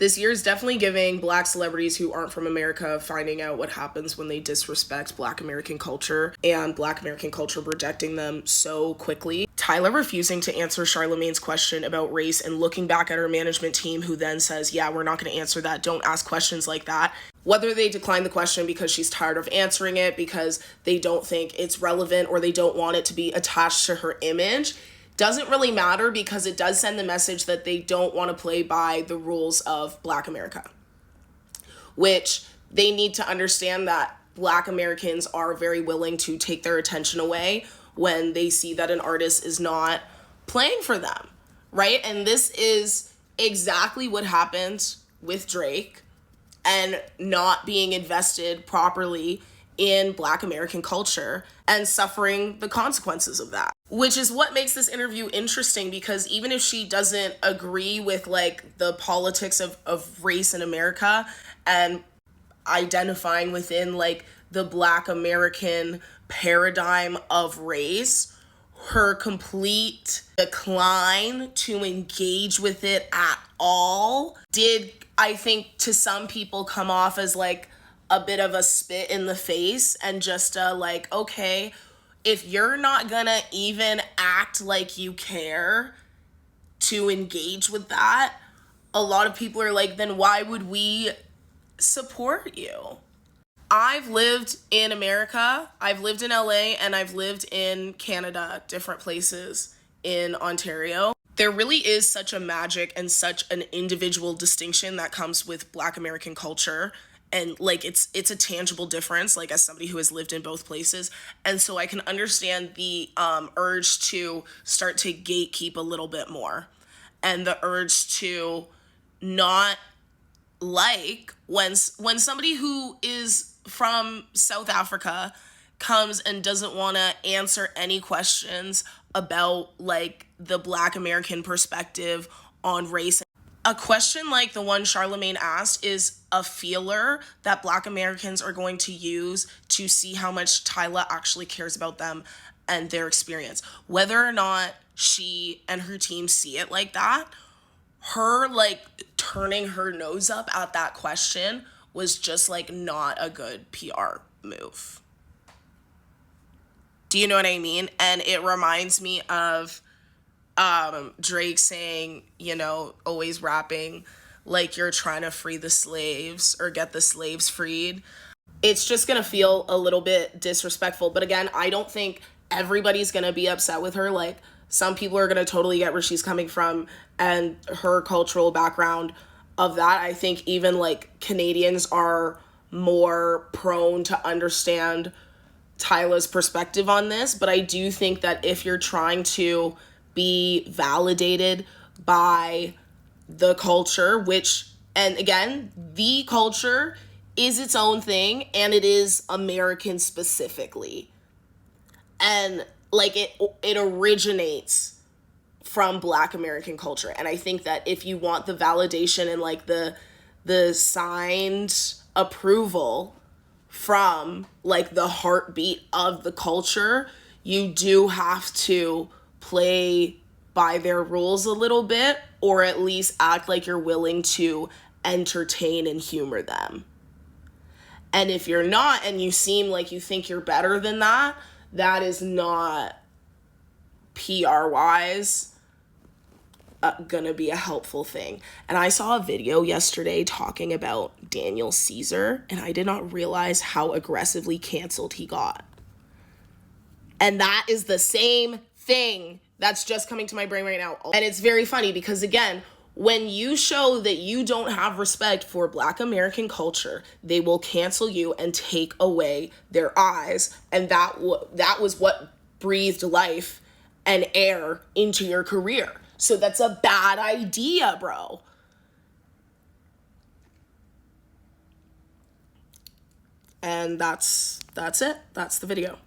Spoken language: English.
This year is definitely giving Black celebrities who aren't from America finding out what happens when they disrespect Black American culture and Black American culture rejecting them so quickly. Tyla refusing to answer Charlamagne's question about race and looking back at her management team, who then says, yeah, we're not going to answer that. Don't ask questions like that. Whether they decline the question because she's tired of answering it, because they don't think it's relevant, or they don't want it to be attached to her image, doesn't really matter, because it does send the message that they don't want to play by the rules of Black America, which they need to understand that Black Americans are very willing to take their attention away when they see that an artist is not playing for them, right? And this is exactly what happened with Drake and not being invested properly in Black American culture and suffering the consequences of that. Which is what makes this interview interesting, because even if she doesn't agree with like the politics of race in America and identifying within like the Black American paradigm of race, her complete decline to engage with it at all did, I think, to some people come off as like a bit of a spit in the face, and just like, okay, if you're not gonna even act like you care to engage with that, a lot of people are like, then why would we support you? I've lived in America, I've lived in LA, and I've lived in Canada, different places in Ontario. There really is such a magic and such an individual distinction that comes with Black American culture. And like, it's a tangible difference, like as somebody who has lived in both places. And so I can understand the urge to start to gatekeep a little bit more, and the urge to not like when somebody who is from South Africa comes and doesn't want to answer any questions about like the Black American perspective on race. A question like the one Charlamagne asked is a feeler that Black Americans are going to use to see how much Tyla actually cares about them and their experience. Whether or not she and her team see it like that, her like turning her nose up at that question was just like not a good PR move. Do you know what I mean? And it reminds me of Drake saying, you know, always rapping like you're trying to free the slaves or get the slaves freed. It's just gonna feel a little bit disrespectful. But again, I don't think everybody's gonna be upset with her. Like, some people are gonna totally get where she's coming from and her cultural background of that. I think even like Canadians are more prone to understand Tyla's perspective on this. But I do think that if you're trying to be validated by the culture, which, and again, the culture is its own thing, and it is American specifically, and like it originates from Black American culture. And I think that if you want the validation and like the signed approval from like the heartbeat of the culture, you do have to play by their rules a little bit, or at least act like you're willing to entertain and humor them. And if you're not, and you seem like you think you're better than that, that is not PR wise gonna be a helpful thing. And I saw a video yesterday talking about Daniel Caesar, and I did not realize how aggressively canceled he got. And that is the same thing that's just coming to my brain right now. And it's very funny because, again, when you show that you don't have respect for Black American culture, they will cancel you and take away their eyes. And that was what breathed life and air into your career. So that's a bad idea, bro. And that's it. That's the video.